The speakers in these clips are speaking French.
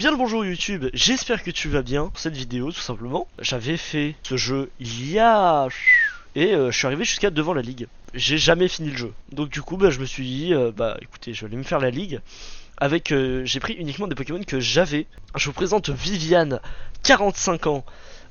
Bien le bonjour YouTube, j'espère que tu vas bien. Pour cette vidéo, tout simplement, j'avais fait ce jeu il y a... Et je suis arrivé jusqu'à devant la ligue. J'ai jamais fini le jeu. Donc du coup, je me suis dit, écoutez, je vais aller me faire la ligue. Avec, j'ai pris uniquement des Pokémon que j'avais. Je vous présente Viviane, 45 ans.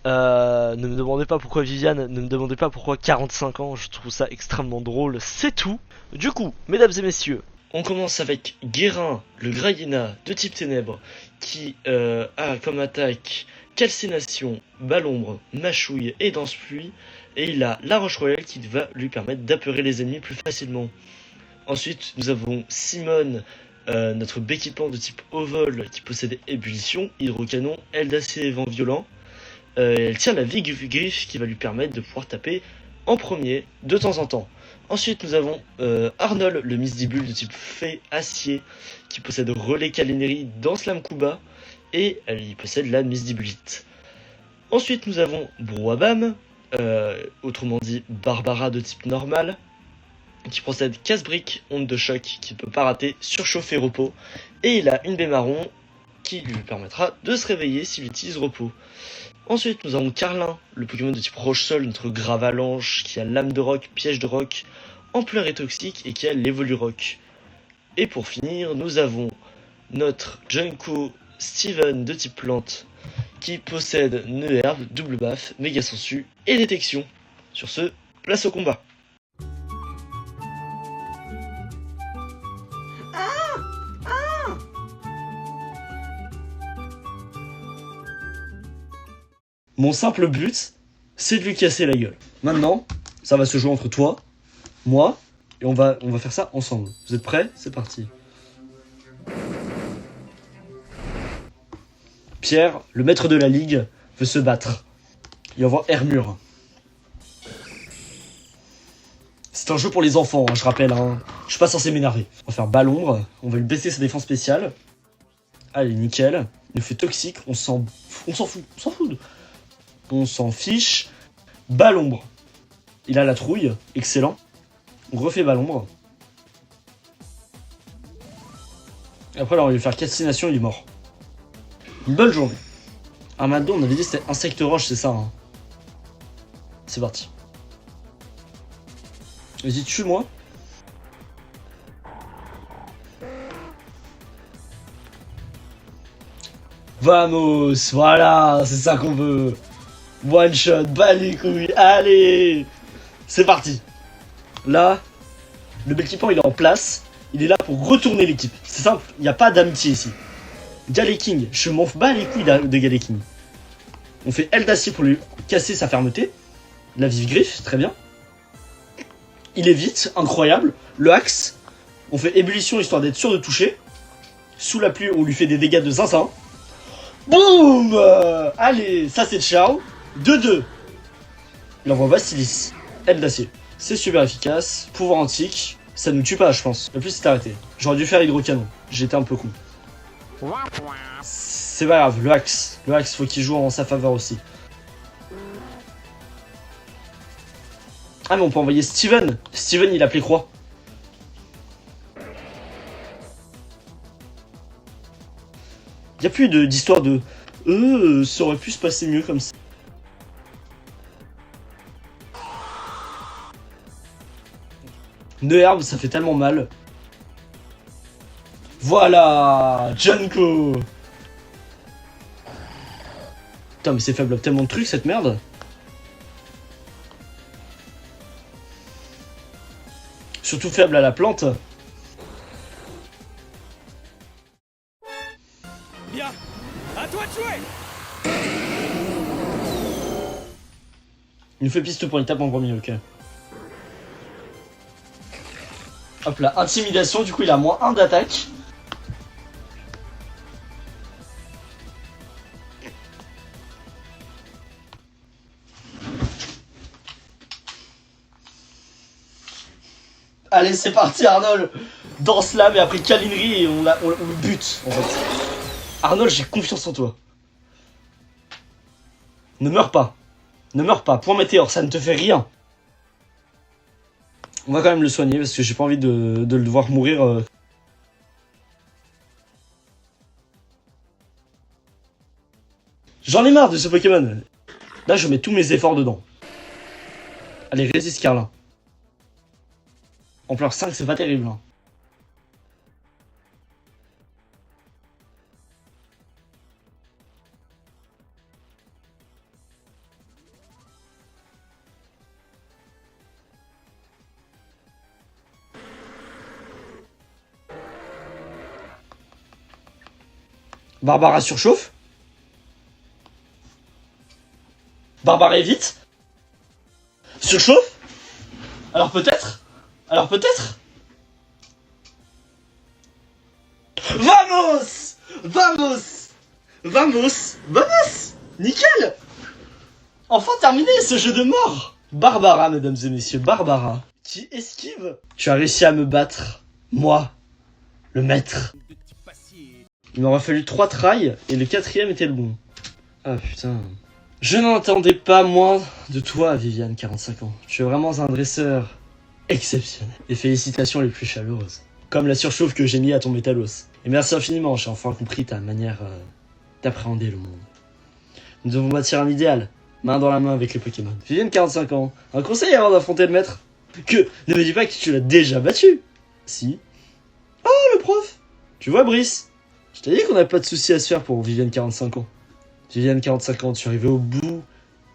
Ne me demandez pas pourquoi Viviane, ne me demandez pas pourquoi 45 ans, je trouve ça extrêmement drôle, c'est tout. Du coup, mesdames et messieurs, on commence avec Guérin, le Grayena de type ténèbres, qui a comme attaque calcination, balombre, mâchouille et danse pluie, et il a la roche royale qui va lui permettre d'apeurer les ennemis plus facilement. Ensuite, nous avons Simone, notre béquipant de type ovol qui possède ébullition, hydrocanon, aile d'acier et vent violent. Elle tient la Viggriffe qui va lui permettre de pouvoir taper en premier de temps en temps. Ensuite nous avons Arnold, le Misdibule de type fée acier qui possède relais Calinéri dans Slam Kuba et il possède la Misdibulite. Ensuite nous avons Brouabam, autrement dit Barbara de type normal, qui possède casse-brique, onde de choc qui ne peut pas rater, surchauffer repos, et il a une baie marron qui lui permettra de se réveiller s'il utilise repos. Ensuite, nous avons Carlin, le Pokémon de type Roche-Sol, notre Gravalanche, qui a Lame de Roc, Piège de Roc, Ampleur et Toxique, et qui a l'Evolu-Roc. Et pour finir, nous avons notre Junko Steven de type Plante, qui possède Nœud Herbe, Double Baffe, Méga Sensu et Détection. Sur ce, place au combat. Mon simple but, c'est de lui casser la gueule. Maintenant, ça va se jouer entre toi, moi, et on va faire ça ensemble. Vous êtes prêts? C'est parti. Pierre, le maître de la ligue, veut se battre. Il va voir Hermure. C'est un jeu pour les enfants, je rappelle. Je suis pas censé m'énerver. On va faire Balombre, on va lui baisser sa défense spéciale. Allez, nickel. Il nous fait toxique, on s'en fout. On s'en fiche. Balombre. Il a la trouille. Excellent. On refait Balombre. Et après, là, on va lui faire calcination, il est mort. Une bonne journée. Ah, maintenant, on avait dit que c'était insecte roche, c'est ça. C'est parti. Vas-y, tue-moi. Vamos, voilà, c'est ça qu'on veut. One shot, bas les couilles, allez. C'est parti. Là, le équipement il est en place. Il est là pour retourner l'équipe. C'est simple, il n'y a pas d'amitié ici. Galeking, je m'en bats les couilles de Galeking. On fait aile d'acier pour lui casser sa fermeté. La vive griffe, très bien. Il est vite, incroyable. Le axe, on fait ébullition histoire d'être sûr de toucher. Sous la pluie, on lui fait des dégâts de zinzin. Boum. Allez, ça c'est ciao. 2-2. Il envoie Basilis. Aile d'acier. C'est super efficace. Pouvoir antique. Ça nous tue pas, je pense. Le plus, c'est arrêté. J'aurais dû faire hydrocanon. J'étais un peu con. C'est pas grave. Le axe. Le axe, faut qu'il joue en sa faveur aussi. Ah, mais on peut envoyer Steven. Steven, il appelait croix. Y'a plus d'histoire de... ça aurait pu se passer mieux comme ça. Nœud herbe, ça fait tellement mal. Voilà, Junko. Putain, mais c'est faible à tellement de trucs cette merde. Surtout faible à la plante. Bien, à toi de jouer. Il nous fait piste pour une tape en premier, ok. Hop là, intimidation, du coup il a moins 1 d'attaque. Allez, c'est parti Arnold. Dans Slam et après Calinerie et on le bute en fait. Arnold, j'ai confiance en toi. Ne meurs pas. Ne meurs pas. Point météore, ça ne te fait rien. On va quand même le soigner parce que j'ai pas envie de le voir mourir J'en ai marre de ce Pokémon. Là, je mets tous mes efforts dedans. Allez, résiste, Carlin. Ampleur 5, c'est pas terrible. Hein. Barbara surchauffe. Barbara évite. Surchauffe. Alors peut-être. Vamos. Nickel. Enfin terminé ce jeu de mort. Barbara, mesdames et messieurs, Barbara. Qui esquive. Tu as réussi à me battre. Moi. Le maître. Il m'aurait fallu 3 tries et le 4ème était le bon. Ah putain. Je n'en attendais pas moins de toi, Viviane, 45 ans. Tu es vraiment un dresseur exceptionnel. Les félicitations les plus chaleureuses. Comme la surchauffe que j'ai mis à ton métallos. Et merci infiniment, j'ai enfin compris ta manière d'appréhender le monde. Nous devons bâtir un idéal, main dans la main avec les Pokémon. Viviane, 45 ans. Un conseil avant d'affronter le maître. Ne me dis pas que tu l'as déjà battu. Si. Oh, le prof. Tu vois, Brice. Je t'ai dit qu'on n'avait pas de soucis à se faire pour Viviane 45 ans. Viviane 45 ans, tu es arrivé au bout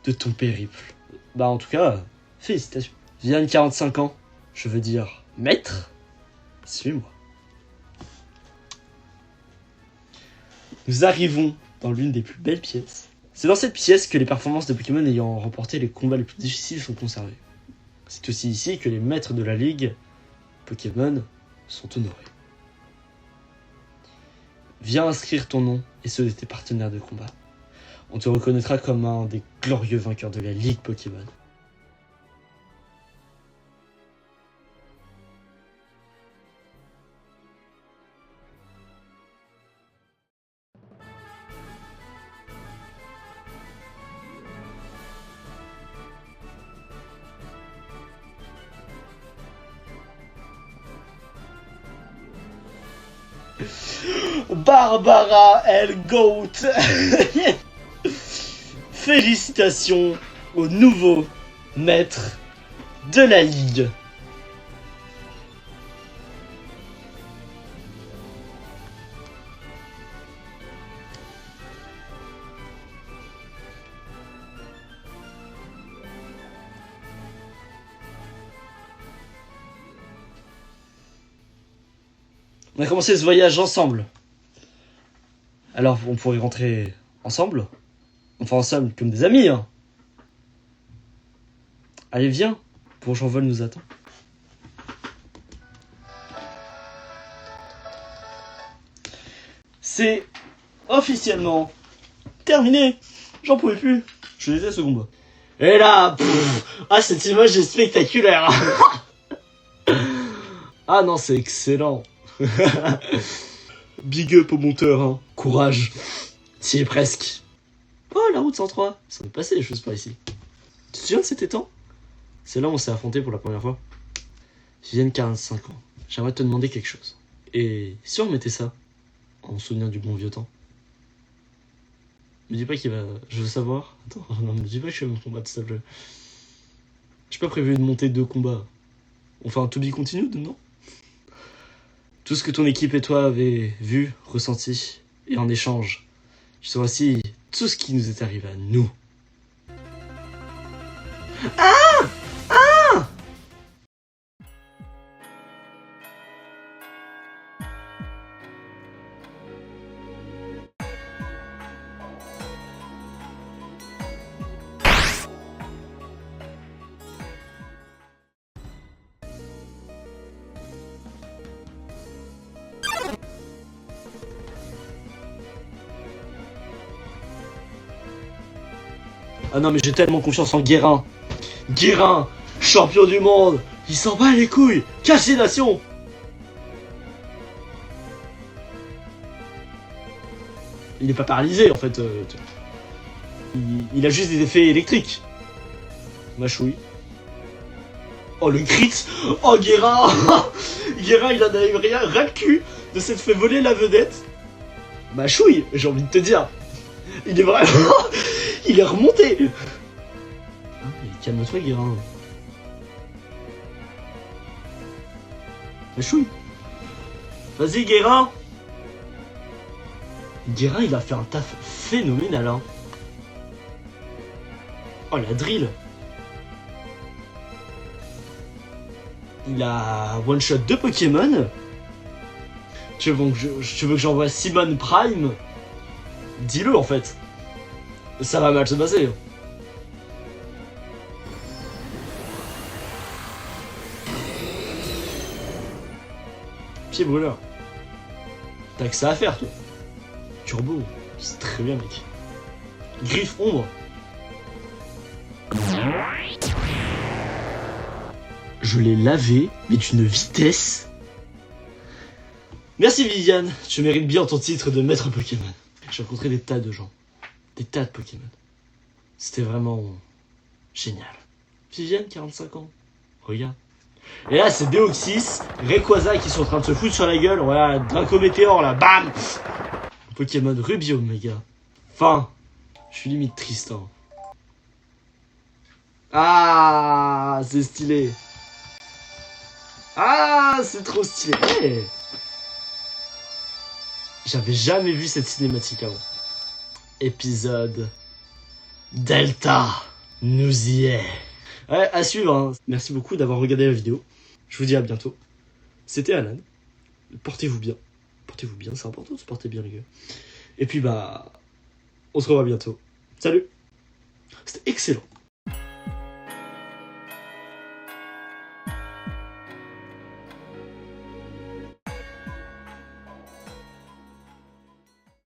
de ton périple. Bah en tout cas, félicitations. Viviane 45 ans, je veux dire maître, suis-moi. Nous arrivons dans l'une des plus belles pièces. C'est dans cette pièce que les performances de Pokémon ayant remporté les combats les plus difficiles sont conservées. C'est aussi ici que les maîtres de la ligue Pokémon sont honorés. Viens inscrire ton nom et ceux de tes partenaires de combat. On te reconnaîtra comme un des glorieux vainqueurs de la Ligue Pokémon. Barbara El Goat. Félicitations au nouveau maître de la ligue. On a commencé ce voyage ensemble. Alors on pourrait rentrer ensemble. Enfin ensemble comme des amis, hein. Allez viens, Bourgeon-Vol nous attend. C'est officiellement terminé. J'en pouvais plus. Je déteste ce combat. Et là, ah cette image est spectaculaire. Ah non, c'est excellent. Big up au monteur, hein. Courage. T'y es presque. Oh, la route 103. Ça m'est passé les choses par ici. Tu te souviens de cet étang? C'est là où on s'est affronté pour la première fois. Viviane, 45 ans. J'aimerais te demander quelque chose. Et si on mettait ça en souvenir du bon vieux temps? Me dis pas qu'il va... Je veux savoir. Attends, non, me dis pas que je fais mon combat, s'il te plaît. J'ai pas prévu de monter 2 combats. On fait un to be continued, non? Tout ce que ton équipe et toi avez vu, ressenti, et en échange, je sais aussi tout ce qui nous est arrivé à nous. Ah! Ah! Ah non mais j'ai tellement confiance en Guérin. Guérin, champion du monde. Il s'en bat les couilles. Caché nation. Il n'est pas paralysé en fait. Il a juste des effets électriques. Machouille. Oh le crit. Oh Guérin. Guérin il en a eu rien le cul de s'être fait voler la vedette. Machouille, j'ai envie de te dire. Il est vraiment... Il est remonté. Ah, calme-toi, Guérin. Chouille. Vas-y, Guérin. Guérin, il a fait un taf phénoménal, hein. Oh, la drill. Il a one-shot 2 Pokémon. Tu veux que j'envoie Simon Prime? Dis-le, en fait. Ça va mal se passer. Pied brûleur. T'as que ça à faire, toi. Turbo. C'est très bien, mec. Griffe ombre. Je l'ai lavé, mais d'une vitesse. Merci Viviane, tu mérites bien ton titre de maître Pokémon. J'ai rencontré des tas de gens, des tas de Pokémon. C'était vraiment génial. Viviane, 45 ans, regarde. Et là, c'est Deoxys, Rayquaza qui sont en train de se foutre sur la gueule. Voilà, Draco Météor là, bam. Pokémon Rubio, mes gars. Enfin, je suis limite triste. Hein. Ah, c'est stylé. Ah, c'est trop stylé. Hey. J'avais jamais vu cette cinématique avant. Épisode Delta. Nous y est. Ouais, à suivre. Hein. Merci beaucoup d'avoir regardé la vidéo. Je vous dis à bientôt. C'était Alan. Portez-vous bien. Portez-vous bien, c'est important de se porter bien, les gars. Et puis, bah, on se revoit bientôt. Salut. C'était excellent.